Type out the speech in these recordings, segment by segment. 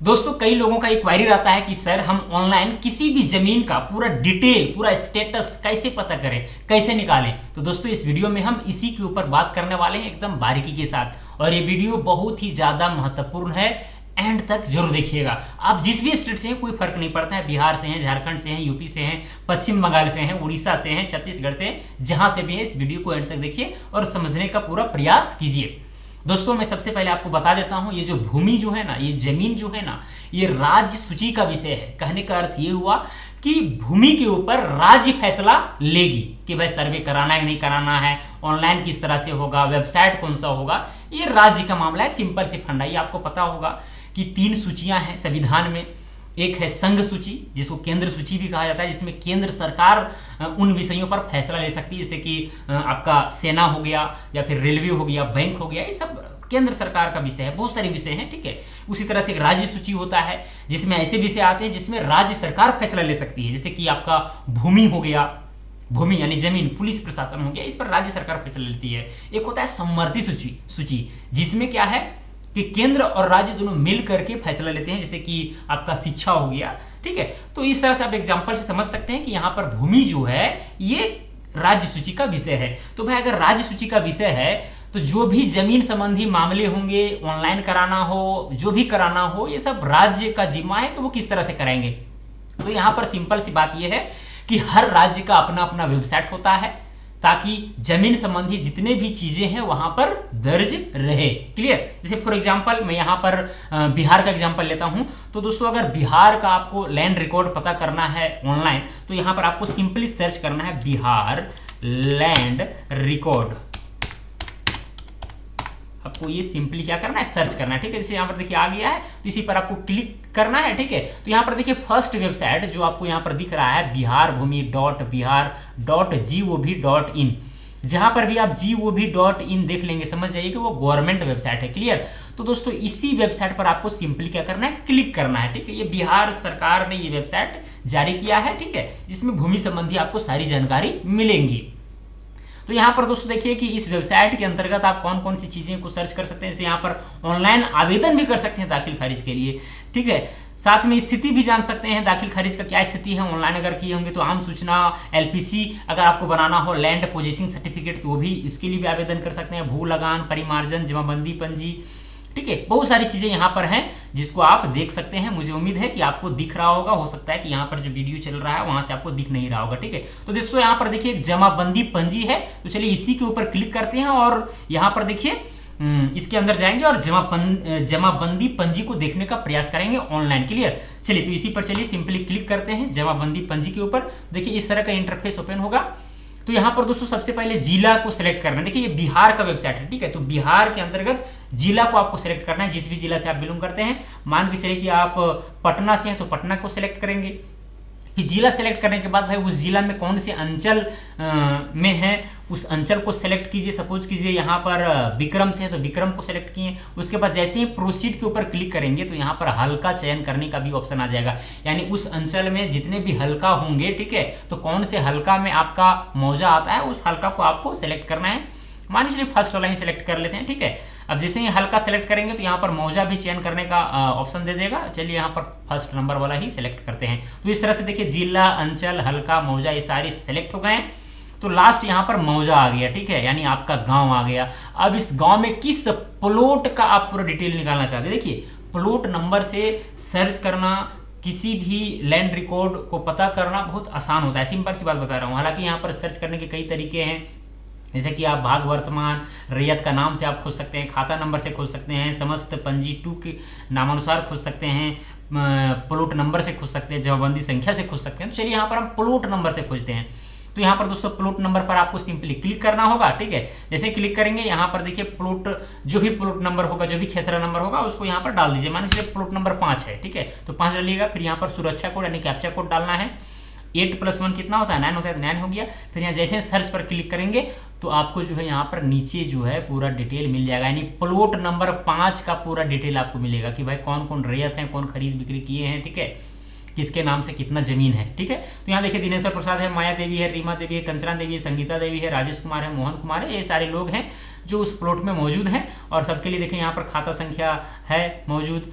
दोस्तों कई लोगों का एक क्वेरी रहता है कि सर हम ऑनलाइन किसी भी जमीन का पूरा डिटेल पूरा स्टेटस कैसे पता करें, कैसे निकालें। तो दोस्तों इस वीडियो में हम इसी के ऊपर बात करने वाले हैं एकदम बारीकी के साथ, और ये वीडियो बहुत ही ज़्यादा महत्वपूर्ण है। एंड तक जरूर देखिएगा। आप जिस भी स्टेट से हैं कोई फर्क नहीं पड़ता है, बिहार से हैं, झारखंड से हैं, यूपी से हैं, पश्चिम बंगाल से हैं, उड़ीसा से हैं, छत्तीसगढ़ से हैं, जहां से भी है इस वीडियो को एंड तक देखिए और समझने का पूरा प्रयास कीजिए। दोस्तों मैं सबसे पहले आपको बता देता हूं, ये जो भूमि जो है ना, ये जमीन जो है ना, ये राज्य सूची का विषय है। कहने का अर्थ ये हुआ कि भूमि के ऊपर राज्य फैसला लेगी कि भाई सर्वे कराना है कि नहीं कराना है, ऑनलाइन किस तरह से होगा, वेबसाइट कौन सा होगा, ये राज्य का मामला है। सिंपल से फंडा, ये आपको पता होगा कि 3 सूचियां हैं संविधान में। एक है संघ सूची, जिसको केंद्र सूची भी कहा जाता है, जिसमें केंद्र सरकार उन विषयों पर फैसला ले सकती है, जैसे कि आपका सेना हो गया या फिर रेलवे हो गया, बैंक हो गया, ये सब केंद्र सरकार का विषय है। बहुत सारे विषय हैं, ठीक है। उसी तरह से एक राज्य सूची होता है, जिसमें ऐसे विषय आते हैं जिसमें राज्य सरकार फैसला ले सकती है, जैसे कि आपका भूमि हो गया, भूमि यानी जमीन, पुलिस प्रशासन हो गया, इस पर राज्य सरकार फैसला लेती है। एक होता है समवर्ती सूची, जिसमें क्या है कि केंद्र और राज्य दोनों मिल करके फैसला लेते हैं, जैसे कि आपका शिक्षा हो गया, ठीक है। तो इस तरह से आप एग्जांपल से समझ सकते हैं कि यहाँ पर भूमि जो है ये राज्य सूची का विषय है। तो भाई अगर राज्य सूची का विषय है तो जो भी जमीन संबंधी मामले होंगे, ऑनलाइन कराना हो, जो भी कराना हो, ये सब राज्य का जिम्मा है कि वो किस तरह से कराएंगे। तो यहाँ पर सिंपल सी बात यह है कि हर राज्य का अपना अपना वेबसाइट होता है, ताकि जमीन संबंधी जितने भी चीजें हैं वहां पर दर्ज रहे। क्लियर। जैसे फॉर एग्जांपल मैं यहां पर बिहार का एग्जांपल लेता हूं। तो दोस्तों अगर बिहार का आपको लैंड रिकॉर्ड पता करना है ऑनलाइन, तो यहां पर आपको सिंपली सर्च करना है बिहार लैंड रिकॉर्ड। आपको ये सिंपली क्या करना है, सर्च करना है, ठीक है। जैसे यहाँ पर देखिए आ गया है, तो इसी पर आपको क्लिक करना है, ठीक है। तो यहाँ पर देखिए फर्स्ट वेबसाइट जो आपको यहाँ पर दिख रहा है biharbhumi.bihar.gov.in, जहां पर भी आप gov.in देख लेंगे समझ जाइए कि वो गवर्नमेंट वेबसाइट है। क्लियर। तो दोस्तों इसी वेबसाइट पर आपको सिंपली क्या करना है, क्लिक करना है, ठीक है। ये बिहार सरकार ने ये वेबसाइट जारी किया है, ठीक है, जिसमें भूमि संबंधी आपको सारी जानकारी मिलेंगी। तो यहाँ पर दोस्तों देखिए कि इस वेबसाइट के अंतर्गत आप कौन कौन सी चीजें को सर्च कर सकते हैं। जैसे यहाँ पर ऑनलाइन आवेदन भी कर सकते हैं दाखिल खारिज के लिए, ठीक है। साथ में स्थिति भी जान सकते हैं, दाखिल खारिज का क्या स्थिति है ऑनलाइन अगर किए होंगे तो। आम सूचना, एलपीसी अगर आपको बनाना हो, लैंड पोजीशन सर्टिफिकेट, तो वो भी इसके लिए भी आवेदन कर सकते हैं। भू लगान, परिमार्जन, जमाबंदी पंजी, ठीक है। बहुत सारी चीजें यहाँ पर हैं जिसको आप देख सकते हैं। मुझे उम्मीद है कि आपको दिख रहा होगा, हो सकता है कि यहाँ पर जो वीडियो चल रहा है वहां से आपको दिख नहीं रहा होगा, ठीक है। तो दोस्तों यहाँ पर देखिए जमाबंदी पंजी है, तो चलिए इसी के ऊपर क्लिक करते हैं और यहाँ पर देखिए इसके अंदर जाएंगे और जमाबंदी पंजी को देखने का प्रयास करेंगे ऑनलाइन। क्लियर। चलिए तो इसी पर चलिए सिंपली क्लिक करते हैं जमाबंदी पंजी के ऊपर। देखिए इस तरह का इंटरफेस ओपन होगा। तो यहाँ पर दोस्तों सबसे पहले जिला को सिलेक्ट करना है। देखिए ये बिहार का वेबसाइट है, ठीक है। तो बिहार के अंतर्गत जिला को आपको सिलेक्ट करना है, जिस भी जिला से आप बिलोंग करते हैं। मान के चलिए कि आप पटना से हैं तो पटना को सिलेक्ट करेंगे। फिर जिला सेलेक्ट करने के बाद भाई उस जिला में कौन से अंचल में है, उस अंचल को सिलेक्ट कीजिए। सपोज कीजिए यहाँ पर विक्रम से है तो विक्रम को सिलेक्ट किए। उसके बाद जैसे ही प्रोसीड के ऊपर क्लिक करेंगे तो यहाँ पर हल्का चयन करने का भी ऑप्शन आ जाएगा, यानी उस अंचल में जितने भी हल्का होंगे, ठीक है, तो कौन से हल्का में आपका मौजा आता है उस हल्का को आपको सिलेक्ट करना है। मान लीजिए फर्स्ट वाला ही सिलेक्ट कर लेते हैं, ठीक है। अब जैसे ही हल्का सेलेक्ट करेंगे तो यहाँ पर मौजा भी चयन करने का ऑप्शन दे देगा। चलिए यहाँ पर फर्स्ट नंबर वाला ही सिलेक्ट करते हैं। तो इस तरह से देखिए जिला, अंचल, हल्का, मौजा ये सारे सिलेक्ट हो गए। तो लास्ट यहाँ पर मौजा आ गया, ठीक है, यानी आपका गांव आ गया। अब इस गांव में किस प्लॉट का आप पूरा डिटेल निकालना चाहते हैं। देखिए प्लॉट नंबर से सर्च करना, किसी भी लैंड रिकॉर्ड को पता करना बहुत आसान होता है। सिंपल सी बात बता रहा हूँ। हालांकि यहाँ पर सर्च करने के कई तरीके हैं, जैसे कि आप भाग वर्तमान, रैयत का नाम से आप खोज सकते हैं, खाता नंबर से खोज सकते हैं, समस्त पंजी 2 के नामानुसार खोज सकते हैं, प्लॉट नंबर से खोज सकते हैं, जमाबंदी संख्या से खोज सकते हैं। तो चलिए यहाँ पर हम प्लॉट नंबर से खोजते हैं। तो यहाँ पर दोस्तों प्लॉट नंबर पर आपको सिंपली क्लिक करना होगा, ठीक है। जैसे क्लिक करेंगे यहाँ पर देखिए प्लॉट, जो भी प्लॉट नंबर होगा, जो भी खेसरा नंबर होगा उसको यहाँ पर डाल दीजिए। मान लीजिए प्लॉट नंबर 5 है, ठीक है, तो 5 डालिएगा। फिर यहाँ पर सुरक्षा कोड यानी कैप्चा कोड डालना है। 8+1 कितना होता है, 9 होता है, तो 9 हो गया। फिर यहाँ जैसे सर्च पर क्लिक करेंगे तो आपको जो है यहाँ पर नीचे जो है पूरा डिटेल मिल जाएगा, यानी प्लॉट नंबर 5 का पूरा डिटेल आपको मिलेगा कि भाई कौन कौन रैयत हैं, कौन खरीद बिक्री किए हैं, ठीक है, किसके नाम से कितना जमीन है, ठीक है। तो यहाँ देखिए दिनेश्वर प्रसाद है, माया देवी है, रीमा देवी है, कंचना देवी है, संगीता देवी है, राजेश कुमार है, मोहन कुमार है, ये सारे लोग हैं जो उस प्लॉट में मौजूद हैं। और सबके लिए देखें यहाँ पर खाता संख्या है मौजूद,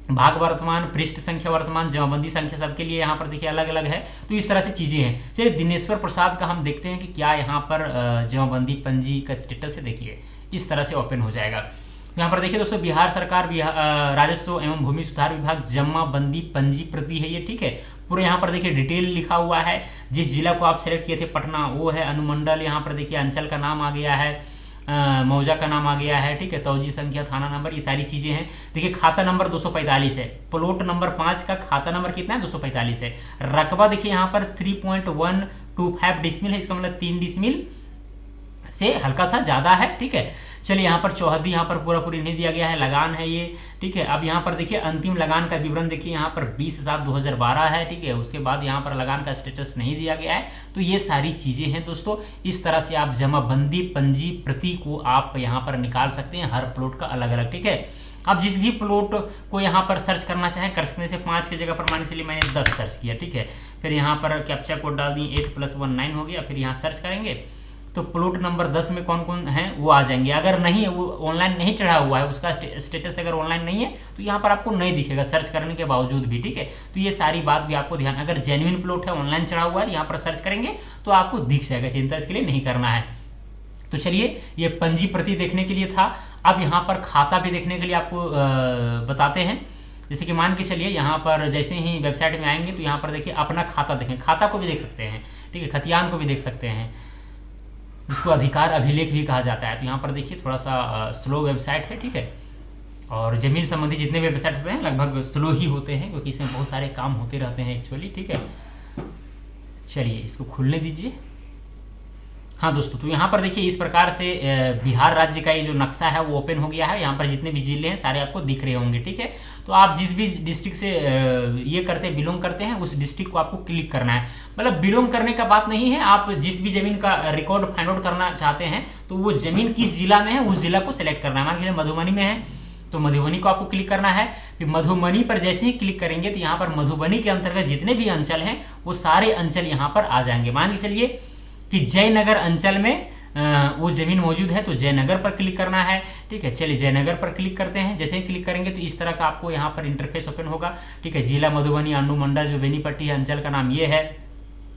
भाग वर्तमान, पृष्ठ संख्या वर्तमान, जमाबंदी संख्या सबके लिए यहाँ पर देखिए अलग अलग है। तो इस तरह से चीज़ें हैं। चलिए दिनेश्वर प्रसाद का हम देखते हैं कि क्या यहाँ पर जमाबंदी पंजी का स्टेटस है। देखिए इस तरह से ओपन हो जाएगा। यहाँ पर देखिए दोस्तों, बिहार सरकार राजस्व एवं भूमि सुधार विभाग जमाबंदी पंजी प्रति है ये, ठीक है। पूरे यहाँ पर देखिए डिटेल लिखा हुआ है। जिस जिला को आप सेलेक्ट किए थे पटना, वो है। अनुमंडल यहाँ पर देखिए, अंचल का नाम आ गया है, मौजा का नाम आ गया है, ठीक है। तौजी संख्या, थाना नंबर, ये सारी चीज़ें हैं। देखिए खाता नंबर 245 है। प्लॉट नंबर 5 का खाता नंबर कितना है? 245 है। रकबा देखिए यहाँ पर 3.125 डिसमिल है। इसका मतलब 3 डिसमिल से हल्का सा ज़्यादा है, ठीक है। चलिए यहाँ पर चौहद्दी यहाँ पर पूरा नहीं दिया गया है, लगान है ये, ठीक है। अब यहाँ पर देखिए अंतिम लगान का विवरण देखिए यहाँ पर 20/7/2012 है, ठीक है। उसके बाद यहाँ पर लगान का स्टेटस नहीं दिया गया है। तो ये सारी चीज़ें हैं दोस्तों। इस तरह से आप जमाबंदी पंजी प्रति को आप यहाँ पर निकाल सकते हैं, हर प्लॉट का अलग अलग, ठीक है। अब जिस भी प्लॉट को यहाँ पर सर्च करना चाहें कर सकते हैं। 5 की जगह पर मान के चलिए मैंने 10 सर्च किया, ठीक है। फिर यहाँ पर कैप्चा कोड डाल दिए, 8+1 9 हो गया। फिर यहाँ सर्च करेंगे तो प्लॉट नंबर 10 में कौन कौन हैं वो आ जाएंगे। अगर नहीं है, वो ऑनलाइन नहीं चढ़ा हुआ है, उसका स्टेटस अगर ऑनलाइन नहीं है तो यहाँ पर आपको नहीं दिखेगा सर्च करने के बावजूद भी, ठीक है। तो ये सारी बात भी आपको ध्यान, अगर जेन्युइन प्लॉट है, ऑनलाइन चढ़ा हुआ है, यहाँ पर सर्च करेंगे तो आपको दिख जाएगा। चिंता इसके लिए नहीं करना है। तो चलिए ये पंजी प्रति देखने के लिए था। अब यहाँ पर खाता भी देखने के लिए आपको बताते हैं। जैसे कि मान के चलिए यहाँ पर जैसे ही वेबसाइट में आएंगे तो यहाँ पर देखिए अपना खाता देखें, खाता को भी देख सकते हैं, ठीक है। खतियान को भी देख सकते हैं, जिसको अधिकार अभिलेख भी कहा जाता है। तो यहाँ पर देखिए थोड़ा सा स्लो वेबसाइट है, ठीक है। और जमीन संबंधी जितने भी वेबसाइट होते हैं लगभग स्लो ही होते हैं, क्योंकि इसमें बहुत सारे काम होते रहते हैं एक्चुअली, ठीक है। चलिए इसको खुलने दीजिए। हाँ दोस्तों, तो यहाँ पर देखिए इस प्रकार से बिहार राज्य का ये जो नक्शा है वो ओपन हो गया है। यहाँ पर जितने भी जिले हैं सारे आपको दिख रहे होंगे, ठीक है। तो आप जिस भी डिस्ट्रिक्ट से ये करते हैं, बिलोंग करते हैं, उस डिस्ट्रिक्ट को आपको क्लिक करना है। मतलब बिलोंग करने का बात नहीं है, आप जिस भी जमीन का रिकॉर्ड फाइंड आउट करना चाहते हैं तो वो जमीन किस जिला में है उस जिला को सिलेक्ट करना है। मान लीजिए मधुबनी में है तो मधुबनी को आपको क्लिक करना है। फिर मधुबनी पर जैसे ही क्लिक करेंगे तो यहाँ पर मधुबनी के अंतर्गत जितने भी अंचल हैं वो सारे अंचल यहाँ पर आ जाएंगे। मान के चलिए कि जयनगर अंचल में वो जमीन मौजूद है तो जयनगर पर क्लिक करना है, ठीक है। चलिए जयनगर पर क्लिक करते हैं। जैसे ही क्लिक करेंगे तो इस तरह का आपको यहाँ पर इंटरफेस ओपन होगा, ठीक है। जिला मधुबनी, अनुमंडल जो बेनीपट्टी है, अंचल का नाम ये है।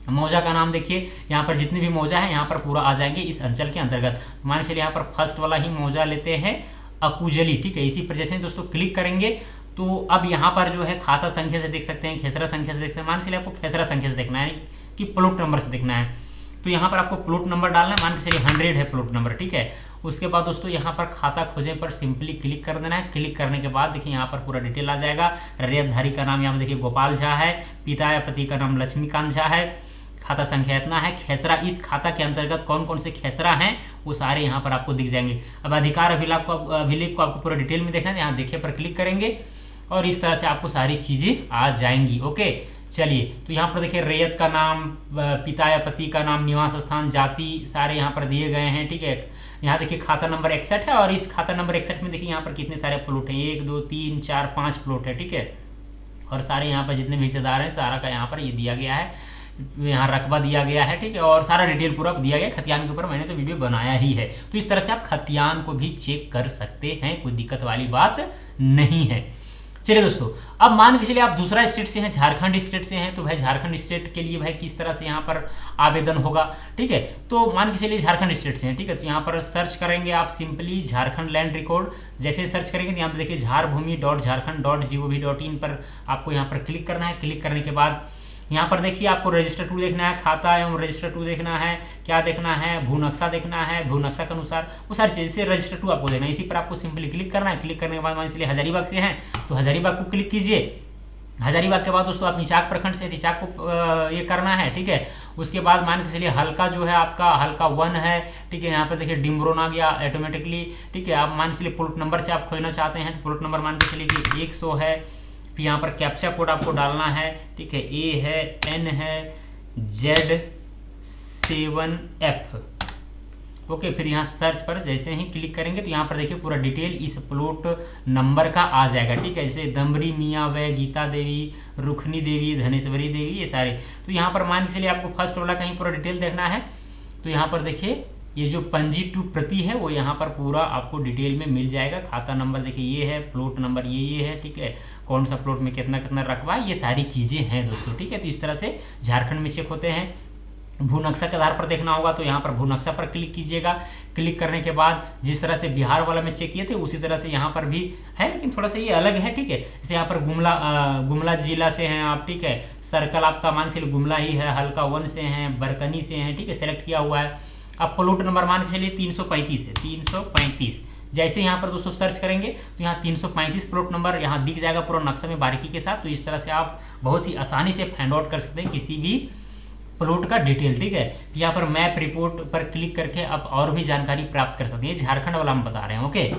मौजा का नाम देखिए, यहाँ पर जितने भी मौजा है यहाँ पर पूरा आ जाएंगे इस अंचल के अंतर्गत। मान के चलिए यहाँ पर फर्स्ट वाला ही मौजा लेते हैं, अकुजली, ठीक है। इसी पर जैसे दोस्तों क्लिक करेंगे तो अब यहाँ पर जो है खाता संख्या से देख सकते हैं, खेसरा संख्या से देख सकते हैं। मान के चलिए आपको खेसरा संख्या से देखना है, यानी कि प्लॉट नंबर से देखना है। तो यहाँ पर आपको प्लॉट नंबर डालना है। मान के चलिए 100 है प्लॉट नंबर, ठीक है। उसके बाद दोस्तों यहाँ पर खाता खोजे पर सिंपली क्लिक कर देना है। क्लिक करने के बाद देखिए यहाँ पर पूरा डिटेल आ जाएगा। रैयतधारी का नाम यहाँ पर देखिए गोपाल झा है, पिता या पति का नाम लक्ष्मीकांत झा है, खाता संख्या इतना है। खेसरा, इस खाता के अंतर्गत कौन कौन से खेसरा हैं वो सारे यहाँ पर आपको दिख जाएंगे। अब अधिकार अभिलेख को आपको पूरा डिटेल में देखना है। यहाँ देखिए पर क्लिक करेंगे और इस तरह से आपको सारी चीज़ें आ जाएंगी, ओके। चलिए तो यहाँ पर देखिए रैयत का नाम, पिता या पति का नाम, निवास स्थान, जाति सारे यहाँ पर दिए गए हैं, ठीक है। यहाँ देखिए खाता नंबर 61 है और इस खाता नंबर 61 में देखिए यहाँ पर कितने सारे प्लॉट हैं, 1 2 3 4 5 प्लॉट है, ठीक है। और सारे यहाँ पर जितने भी हिस्सेदार हैं सारा का यहाँ पर ये दिया गया है, यहाँ रकबा दिया गया है, ठीक है। और सारा डिटेल पूरा दिया गया खतियान के ऊपर। मैंने तो वीडियो बनाया ही है। तो इस तरह से आप खतियान को भी चेक कर सकते हैं, कोई दिक्कत वाली बात नहीं है। चलिए दोस्तों, अब मान के चलिए आप दूसरा स्टेट से हैं, झारखंड स्टेट से हैं, तो भाई झारखंड स्टेट के लिए भाई किस तरह से यहाँ पर आवेदन होगा, ठीक है। तो मान के चलिए झारखंड स्टेट से हैं, ठीक है। तो यहाँ पर सर्च करेंगे आप सिंपली झारखंड लैंड रिकॉर्ड। जैसे सर्च करेंगे तो यहाँ पर देखिए झारभूमि.झारखंड.gov.in पर आपको यहाँ पर क्लिक करना है। क्लिक करने के बाद यहाँ पर देखिए आपको रजिस्टर 2 देखना है, खाता एवं रजिस्टर 2 देखना है, क्या देखना है, भू नक्शा देखना है, भू नक्शा के अनुसार वो सारी चीज़ से रजिस्टर 2 आपको देखना है। इसी पर आपको सिंपली क्लिक करना है। क्लिक करने के बाद मान लीजिए हजारीबाग से हैं तो हजारीबाग को क्लिक कीजिए। हजारीबाग के बाद दोस्तों आप निचाक प्रखंड से निचाक को ये करना है, ठीक है। उसके बाद मान के चलिए हल्का जो है आपका हल्का 1 है, ठीक है। यहाँ पर देखिए डिम्ब्रोन आ गया ऑटोमेटिकली, ठीक है। आप मान के चलिए प्लॉट नंबर से आप खोजना चाहते हैं तो प्लॉट नंबर मान के चलिए कि 100 है। फिर यहाँ पर कैप्चा कोड आपको डालना है, ठीक है। A है, N है, Z7F, ओके। फिर यहाँ सर्च पर जैसे ही क्लिक करेंगे तो यहाँ पर देखिए पूरा डिटेल इस प्लॉट नंबर का आ जाएगा, ठीक है। जैसे दमरी मियाँ व गीता देवी, रुखनी देवी, धनेश्वरी देवी, ये सारे। तो यहाँ पर मान के चलिए आपको फर्स्ट वाला कहीं पूरा डिटेल देखना है तो यहाँ पर देखिए ये जो पंजी टू प्रति है वो यहाँ पर पूरा आपको डिटेल में मिल जाएगा। खाता नंबर देखिए ये है, प्लॉट नंबर ये है, ठीक है, कौन सा प्लॉट में कितना कितना रकबा, ये सारी चीज़ें हैं दोस्तों, ठीक है। तो इस तरह से झारखंड में चेक होते हैं। भू नक्शा के आधार पर देखना होगा तो यहाँ पर भू नक्शा पर क्लिक कीजिएगा। क्लिक करने के बाद जिस तरह से बिहार वाला में चेक किए थे उसी तरह से यहाँ पर भी है, लेकिन थोड़ा सा ये अलग है, ठीक है। जैसे यहाँ पर गुमला जिला से हैं आप, ठीक है, सर्कल आपका मान के चलिए गुमला ही है, हल्का 1 से हैं, बरकनी से हैं, ठीक है, सेलेक्ट किया हुआ है। अब प्लॉट नंबर मान के चलिए 335 है, 335। जैसे यहाँ पर दोस्तों सर्च करेंगे तो यहाँ 335 प्लॉट नंबर यहाँ दिख जाएगा पूरा नक्शा में बारीकी के साथ। तो इस तरह से आप बहुत ही आसानी से फाइंड आउट कर सकते हैं किसी भी प्लॉट का डिटेल, ठीक है। यहाँ पर मैप रिपोर्ट पर क्लिक करके आप और भी जानकारी प्राप्त कर सकते हैं। झारखंड वाला हम बता रहे हैं, ओके।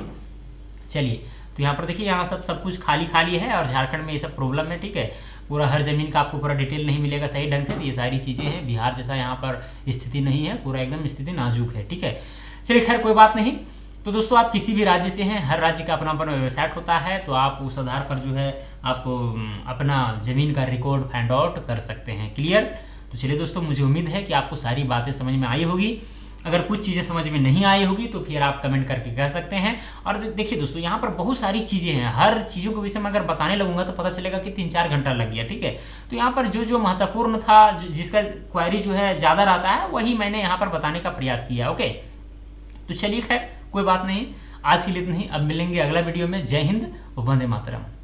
चलिए, तो यहाँ पर देखिए यहाँ सब कुछ खाली खाली है और झारखंड में ये सब प्रॉब्लम है, ठीक है। पूरा हर जमीन का आपको पूरा डिटेल नहीं मिलेगा सही ढंग से, तो ये सारी चीज़ें हैं। बिहार जैसा यहाँ पर स्थिति नहीं है, पूरा एकदम स्थिति नाजुक है, ठीक है। चलिए खैर कोई बात नहीं। तो दोस्तों आप किसी भी राज्य से हैं, हर राज्य का अपना अपना वेबसाइट होता है, तो आप उस आधार पर जो है आप अपना ज़मीन का रिकॉर्ड फाइंड आउट कर सकते हैं। क्लियर? तो चलिए दोस्तों, मुझे उम्मीद है कि आपको सारी बातें समझ में आई होगी। अगर कुछ चीज़ें समझ में नहीं आई होगी तो फिर आप कमेंट करके कह सकते हैं। और देखिए दोस्तों, यहाँ पर बहुत सारी चीज़ें हैं, हर चीज़ों के विषय में अगर बताने लगूंगा तो पता चलेगा कि 3-4 घंटा लग गया, ठीक है। तो यहाँ पर जो जो महत्वपूर्ण था, जिसका क्वेरी जो है ज़्यादा रहता है, वही मैंने यहाँ पर बताने का प्रयास किया, ओके। तो चलिए खैर कोई बात नहीं, आज के लिए इतना ही। अब मिलेंगे अगला वीडियो में। जय हिंद, वंदे मातरम।